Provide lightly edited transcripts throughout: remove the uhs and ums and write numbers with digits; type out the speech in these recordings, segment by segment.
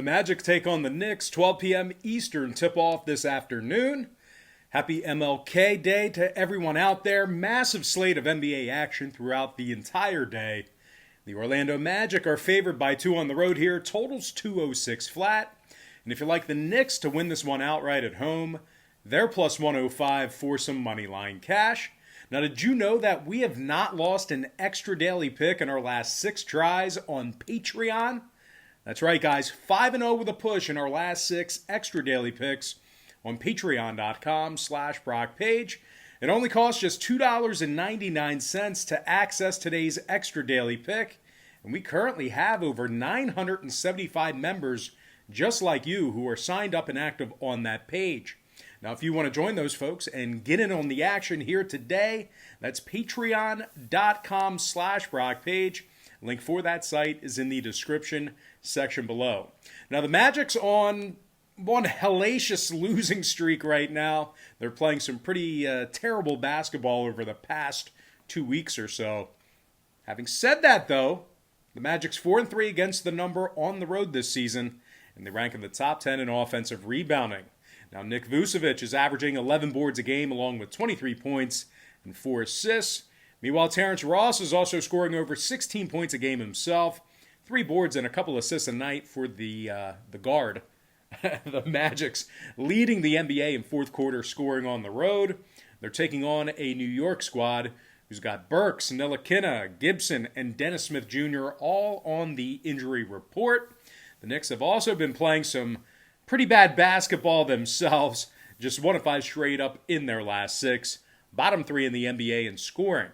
The Magic take on the Knicks, 12 p.m. Eastern tip-off this afternoon. Happy MLK Day to everyone out there. Massive slate of NBA action throughout the entire day. The Orlando Magic are favored by 2 on the road here. Totals 206 flat. And if you like the Knicks to win this one outright at home, they're plus 105 for some money line cash. Now, did you know that we have not lost an extra daily pick in our last 6 tries on Patreon? That's right, guys. 5-0 with a push in our last 6 extra daily picks on patreon.com/BrockPage. It only costs just $2.99 to access today's extra daily pick. And we currently have over 975 members just like you who are signed up and active on that page. Now, if you want to join those folks and get in on the action here today, that's patreon.com/BrockPage. Link for that site is in the description section below. Now, the Magic's on one hellacious losing streak right now. They're playing some pretty terrible basketball over the past 2 weeks or so. Having said that, though, the Magic's 4-3 against the number on the road this season, and they rank in the top 10 in offensive rebounding. Now, Nick Vucevic is averaging 11 boards a game along with 23 points and 4 assists. Meanwhile, Terrence Ross is also scoring over 16 points a game himself, 3 boards and a couple assists a night for the guard. The Magic's leading the NBA in fourth quarter scoring on the road. They're taking on a New York squad who's got Burks, Ntilikina, Gibson, and Dennis Smith Jr. all on the injury report. The Knicks have also been playing some pretty bad basketball themselves, just 1-5 straight up in their last 6, bottom 3 in the NBA in scoring.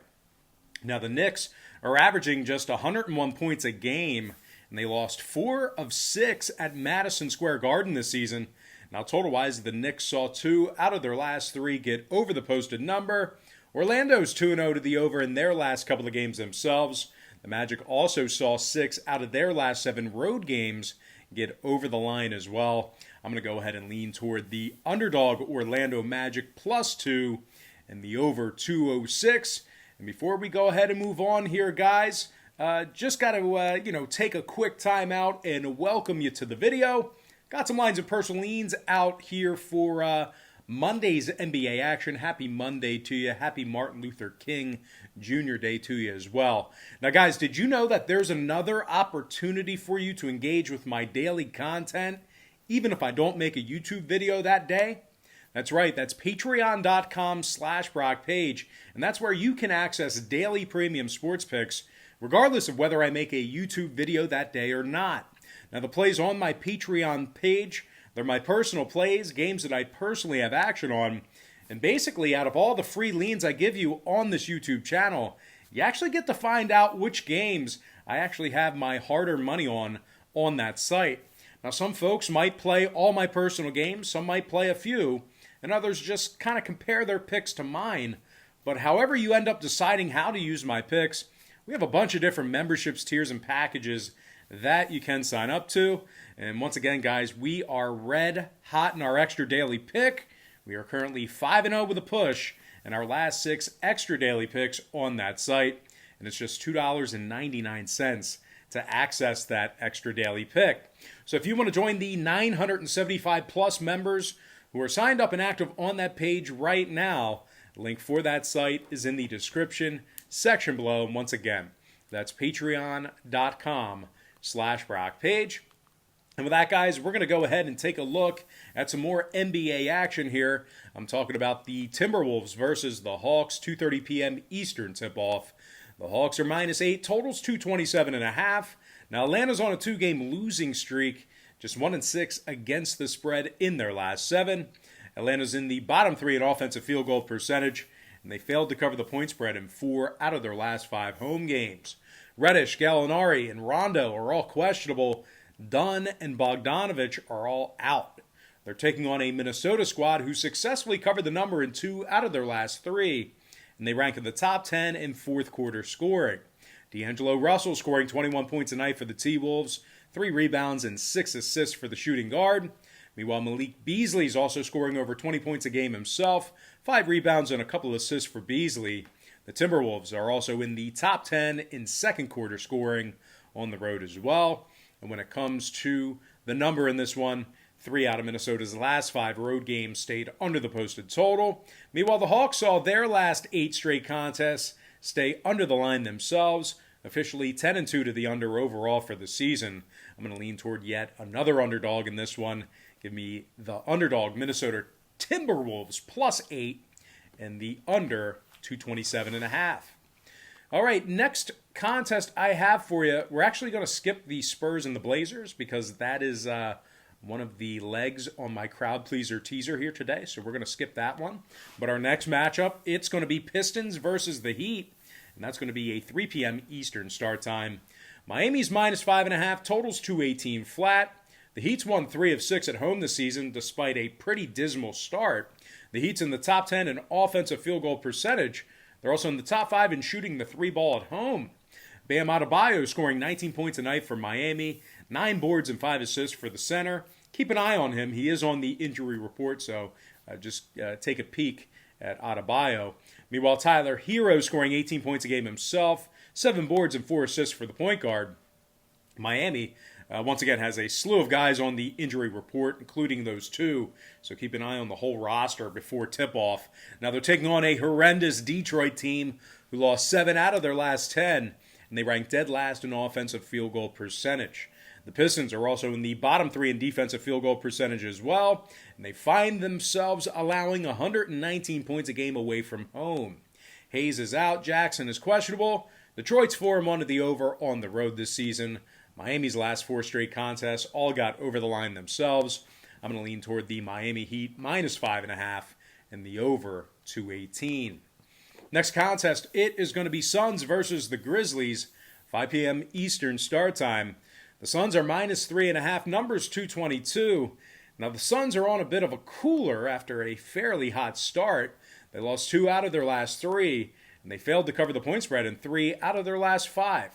Now, the Knicks are averaging just 101 points a game, and they lost 4 of 6 at Madison Square Garden this season. Now, total-wise, the Knicks saw 2 out of their last 3 get over the posted number. Orlando's 2-0 to the over in their last couple of games themselves. The Magic also saw 6 out of their last 7 road games get over the line as well. I'm going to go ahead and lean toward the Underdog Orlando Magic plus 2 and the over 206. And before we go ahead and move on here, guys, just got to, take a quick time out and welcome you to the video. Got some lines of personal leans out here for Monday's NBA action. Happy Monday to you. Happy Martin Luther King Jr. Day to you as well. Now, guys, did you know that there's another opportunity for you to engage with my daily content, even if I don't make a YouTube video that day? That's right, that's patreon.com/BrockPage, and that's where you can access daily premium sports picks, regardless of whether I make a YouTube video that day or not. Now, the plays on my Patreon page, they're my personal plays, games that I personally have action on, and basically, out of all the free leans I give you on this YouTube channel, you actually get to find out which games I actually have my hard-earned money on that site. Now, some folks might play all my personal games, some might play a few, and others just kind of compare their picks to mine. But however you end up deciding how to use my picks, we have a bunch of different memberships, tiers, and packages that you can sign up to. And once again, guys, we are red hot in our extra daily pick. We are currently 5-0 with a push in our last 6 extra daily picks on that site. And it's just $2.99 to access that extra daily pick. So if you want to join the 975 plus members who are signed up and active on that page right now, the link for that site is in the description section below. And once again, that's patreon.com/BrockPage. And with that, guys, we're going to go ahead and take a look at some more NBA action here. I'm talking about the Timberwolves versus the Hawks, 2:30 p.m. Eastern tip-off. The Hawks are -8, totals 227.5. Now, Atlanta's on a 2-game losing streak, just 1-6 against the spread in their last 7. Atlanta's in the bottom 3 in offensive field goal percentage, and they failed to cover the point spread in 4 out of their last 5 home games. Reddish, Gallinari, and Rondo are all questionable. Dunn and Bogdanovich are all out. They're taking on a Minnesota squad who successfully covered the number in 2 out of their last 3, and they rank in the top 10 in fourth quarter scoring. D'Angelo Russell scoring 21 points a night for the T-Wolves, 3 rebounds and 6 assists for the shooting guard. Meanwhile, Malik Beasley is also scoring over 20 points a game himself, 5 rebounds and a couple assists for Beasley. The Timberwolves are also in the top 10 in second quarter scoring on the road as well. And when it comes to The number in this one, 3 out of Minnesota's last 5 road games stayed under the posted total. Meanwhile, the Hawks saw their last 8 straight contests stay under the line themselves, officially 10-2 to the under overall for the season. I'm going to lean toward yet another underdog in this one. Give me the underdog Minnesota Timberwolves +8 and the under 227.5. All right, next contest I have for you. We're actually going to skip the Spurs and the Blazers because that is one of the legs on my crowd pleaser teaser here today. So we're going to skip that one. But our next matchup, it's going to be Pistons versus the Heat. And that's going to be a 3 p.m. Eastern start time. Miami's -5.5, totals 218 flat. The Heat's won 3 of 6 at home this season despite a pretty dismal start. The Heat's in the top 10 in offensive field goal percentage. They're also in the top 5 in shooting the 3 ball at home. Bam Adebayo scoring 19 points a night for Miami, 9 boards and 5 assists for the center. Keep an eye on him. He is on the injury report, so just take a peek at Adebayo. Meanwhile, Tyler Hero scoring 18 points a game himself, 7 boards and 4 assists for the point guard. Miami, once again, has a slew of guys on the injury report, including those 2. So keep an eye on the whole roster before tip-off. Now they're taking on a horrendous Detroit team who lost 7 out of their last 10, and they rank dead last in offensive field goal percentage. The Pistons are also in the bottom 3 in defensive field goal percentage as well, and they find themselves allowing 119 points a game away from home. Hayes is out, Jackson is questionable. Detroit's 4-1 to the over on the road this season. Miami's last 4 straight contests all got over the line themselves. I'm going to lean toward the Miami Heat -5.5 and the over 218. Next contest, it is going to be Suns versus the Grizzlies, 5 p.m. Eastern start time. The Suns are -3.5, numbers 222. Now the Suns are on a bit of a cooler after a fairly hot start. They lost 2 out of their last 3, and they failed to cover the point spread in 3 out of their last 5.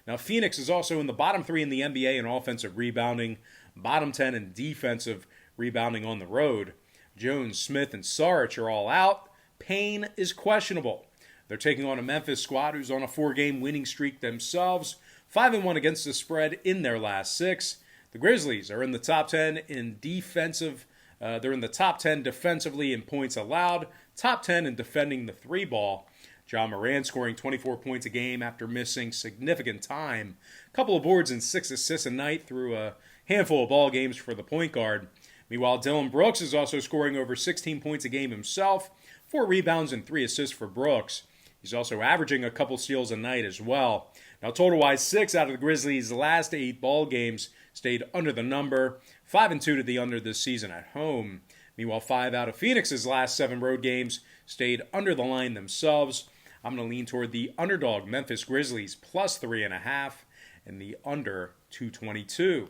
Now Phoenix is also in the bottom 3 in the NBA in offensive rebounding, bottom 10 in defensive rebounding on the road. Jones, Smith, and Saric are all out. Payne is questionable. They're taking on a Memphis squad who's on a 4-game winning streak themselves, 5-1 against the spread in their last 6. The Grizzlies are in the top 10 in defensive. They're in the top 10 defensively in points allowed, top 10 in defending the 3 ball. John Moran scoring 24 points a game after missing significant time. A couple of boards and 6 assists a night through a handful of ball games for the point guard. Meanwhile, Dillon Brooks is also scoring over 16 points a game himself, 4 rebounds and 3 assists for Brooks. He's also averaging a couple steals a night as well. Now, total-wise, 6 out of the Grizzlies' last 8 ball games stayed under the number, 5-2 to the under this season at home. Meanwhile, 5 out of Phoenix's last 7 road games stayed under the line themselves. I'm going to lean toward the underdog Memphis Grizzlies +3.5 and the under 222.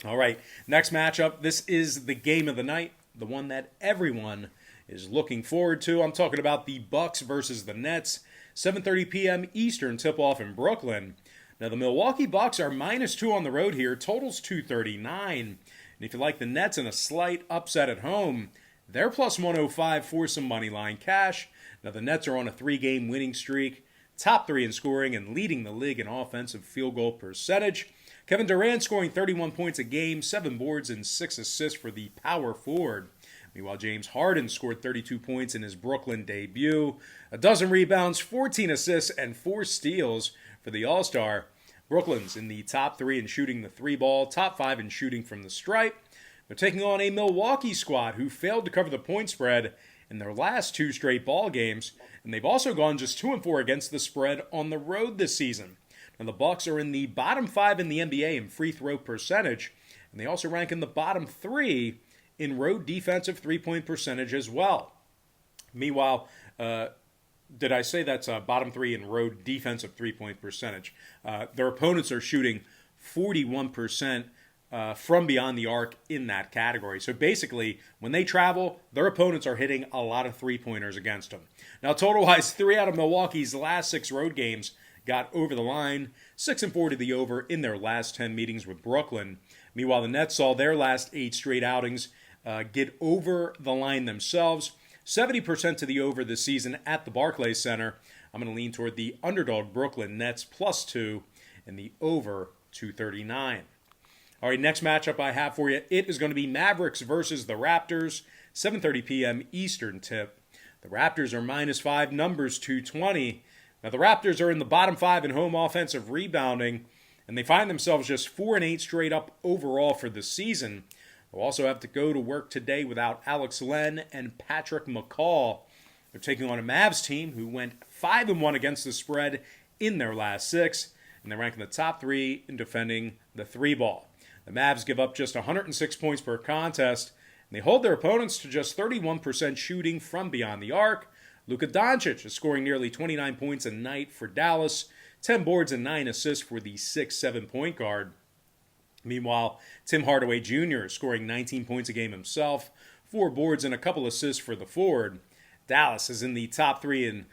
All right, next matchup. This is the game of the night, the one that everyone is looking forward to. I'm talking about the Bucks versus the Nets. 7:30 p.m. Eastern tip-off in Brooklyn. Now, the Milwaukee Bucks are -2 on the road here. Totals 239. And if you like the Nets in a slight upset at home, they're +105 for some money line cash. Now, the Nets are on a 3-game winning streak, top 3 in scoring and leading the league in offensive field goal percentage. Kevin Durant scoring 31 points a game, 7 boards and 6 assists for the power forward. Meanwhile, James Harden scored 32 points in his Brooklyn debut, 12 rebounds, 14 assists, and 4 steals for the All-Star. Brooklyn's in the top 3 in shooting the 3 ball, top 5 in shooting from the stripe. They're taking on a Milwaukee squad who failed to cover the point spread in their last 2 straight ball games, and they've also gone just 2-4 against the spread on the road this season. Now, the Bucks are in the bottom 5 in the NBA in free throw percentage, and they also rank in the bottom 3 in road defensive three-point percentage as well. Meanwhile, did I say that's bottom 3 in road defensive three-point percentage? Their opponents are shooting 41% from beyond the arc in that category. So basically, when they travel, their opponents are hitting a lot of three-pointers against them. Now, total-wise, 3 out of Milwaukee's last 6 road games got over the line, 6-4 to the over in their last 10 meetings with Brooklyn. Meanwhile, the Nets saw their last 8 straight outings get over the line themselves, 70% to the over this season at the Barclays Center. I'm going to lean toward the underdog Brooklyn Nets +2 and the over 239. All right, next matchup I have for you, it is going to be Mavericks versus the Raptors, 7:30 p.m. Eastern tip. The Raptors are -5, numbers 220. Now, the Raptors are in the bottom 5 in home offensive rebounding, and they find themselves just 4-8 straight up overall for the season. They'll also have to go to work today without Alex Len and Patrick McCall. They're taking on a Mavs team who went 5-1 against the spread in their last 6, and they're ranking the top 3 in defending the 3-ball. The Mavs give up just 106 points per contest, and they hold their opponents to just 31% shooting from beyond the arc. Luka Doncic is scoring nearly 29 points a night for Dallas, 10 boards and 9 assists for the 6'7" point guard. Meanwhile, Tim Hardaway Jr. is scoring 19 points a game himself, 4 boards and a couple assists for the forward. Dallas is in the top 3 in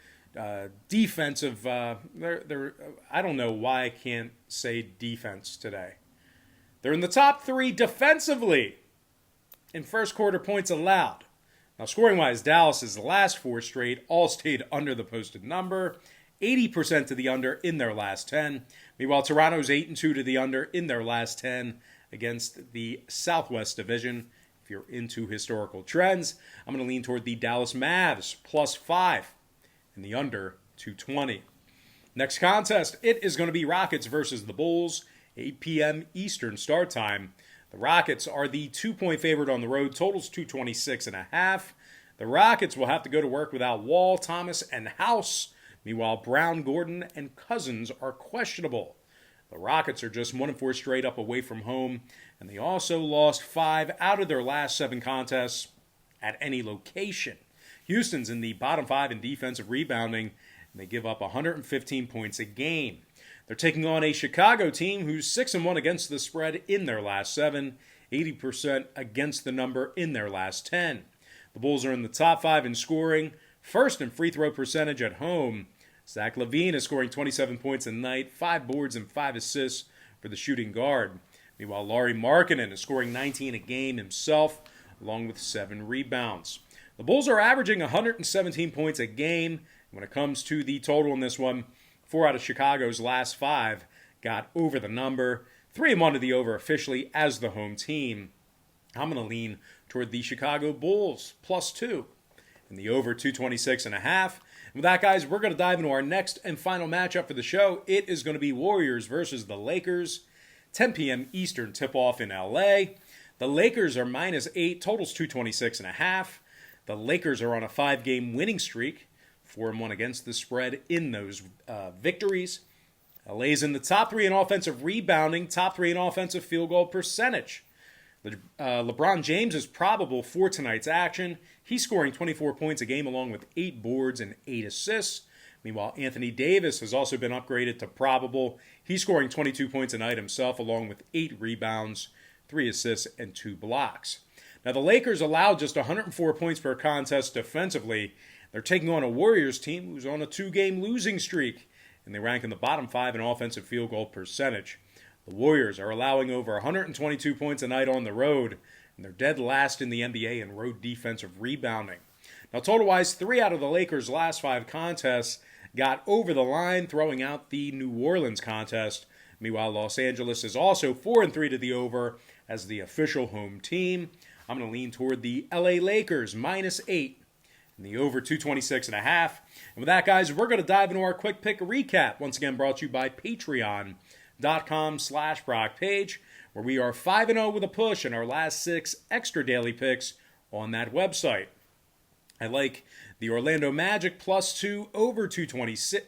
defensive. I don't know why I can't say defense today. They're in the top 3 defensively in first quarter points allowed. Now, scoring-wise, Dallas's last 4 straight all stayed under the posted number, 80% to the under in their last 10. Meanwhile, Toronto's 8-2 to the under in their last 10 against the Southwest Division. If you're into historical trends, I'm going to lean toward the Dallas Mavs, +5, and the under 220. Next contest, it is going to be Rockets versus the Bulls, 8 p.m. Eastern start time. The Rockets are the 2-point favorite on the road. Totals 226.5. The Rockets will have to go to work without Wall, Thomas, and House. Meanwhile, Brown, Gordon, and Cousins are questionable. The Rockets are just 1-4 straight up away from home, and they also lost 5 out of their last 7 contests at any location. Houston's in the bottom 5 in defensive rebounding, and they give up 115 points a game. They're taking on a Chicago team who's 6-1 against the spread in their last 7, 80% against the number in their last 10. The Bulls are in the top 5 in scoring, first in free throw percentage at home. Zach LaVine is scoring 27 points a night, 5 boards and 5 assists for the shooting guard. Meanwhile, Lauri Markkanen is scoring 19 a game himself, along with 7 rebounds. The Bulls are averaging 117 points a game. When it comes to the total in this one, 4 out of Chicago's last 5 got over the number. 3-1 to the over officially as the home team. I'm going to lean toward the Chicago Bulls, +2. And the over 226.5. And with that, guys, we're going to dive into our next and final matchup for the show. It is going to be Warriors versus the Lakers. 10 p.m. Eastern tip-off in L.A. The Lakers are -8, totals 226.5. The Lakers are on a 5-game winning streak. 4-1 against the spread in those victories. LA's in the top 3 in offensive rebounding, top 3 in offensive field goal percentage. LeBron James is probable for tonight's action. He's scoring 24 points a game along with 8 boards and 8 assists. Meanwhile, Anthony Davis has also been upgraded to probable. He's scoring 22 points a night himself along with 8 rebounds, 3 assists, and 2 blocks. Now, the Lakers allowed just 104 points per contest defensively. They're taking on a Warriors team who's on a 2-game losing streak, and they rank in the bottom 5 in offensive field goal percentage. The Warriors are allowing over 122 points a night on the road, and they're dead last in the NBA in road defensive rebounding. Now, total-wise, 3 out of the Lakers' last 5 contests got over the line, throwing out the New Orleans contest. Meanwhile, Los Angeles is also 4-3 to the over as the official home team. I'm going to lean toward the LA Lakers, -8. And the over 226.5. And with that, guys, we're going to dive into our quick pick recap. Once again, brought to you by patreon.com/BrockPage, where we are 5-0 with a push in our last 6 extra daily picks on that website. I like the Orlando Magic +2 over 226.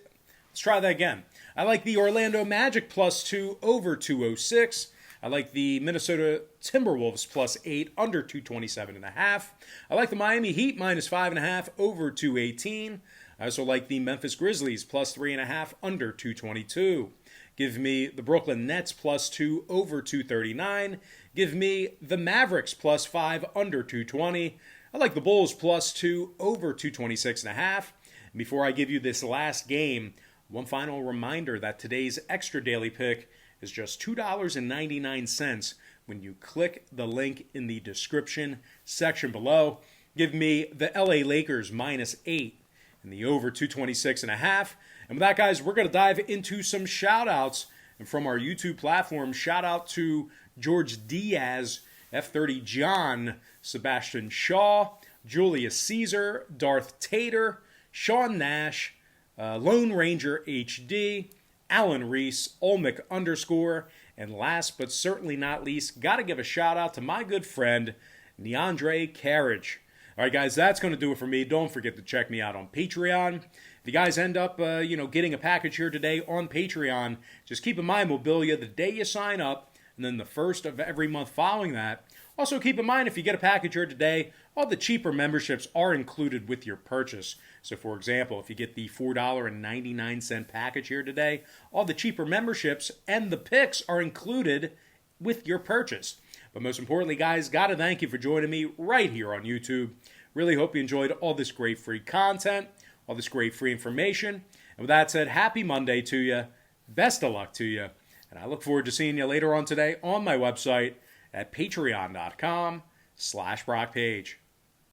Let's try that again. I like the Orlando Magic +2 over 206. I like the Minnesota Timberwolves +8 under 227.5. I like the Miami Heat -5.5 over 218. I also like the Memphis Grizzlies +3.5 under 222. Give me the Brooklyn Nets +2 over 239. Give me the Mavericks +5 under 220. I like the Bulls +2 over 226.5. And before I give you this last game, one final reminder that today's extra daily pick is just $2.99 when you click the link in the description section below. Give me the LA Lakers -8 and the over 226.5. And with that, guys, we're going to dive into some shout-outs. And from our YouTube platform, shout out to George Diaz, F30 John, Sebastian Shaw, Julius Caesar, Darth Tater, Sean Nash, Lone Ranger HD, Alan Reese, Olmick _, and last but certainly not least, got to give a shout out to my good friend, Neandre Carriage. All right, guys, that's going to do it for me. Don't forget to check me out on Patreon. If you guys end up, getting a package here today on Patreon, just keep in mind we'll bill you the day you sign up, and then the first of every month following that. Also, keep in mind, if you get a package here today, all the cheaper memberships are included with your purchase. So, for example, if you get the $4.99 package here today, all the cheaper memberships and the picks are included with your purchase. But most importantly, guys, got to thank you for joining me right here on YouTube. Really hope you enjoyed all this great free content, all this great free information. And with that said, happy Monday to you. Best of luck to you. And I look forward to seeing you later on today on my website at patreon.com/BrockPage.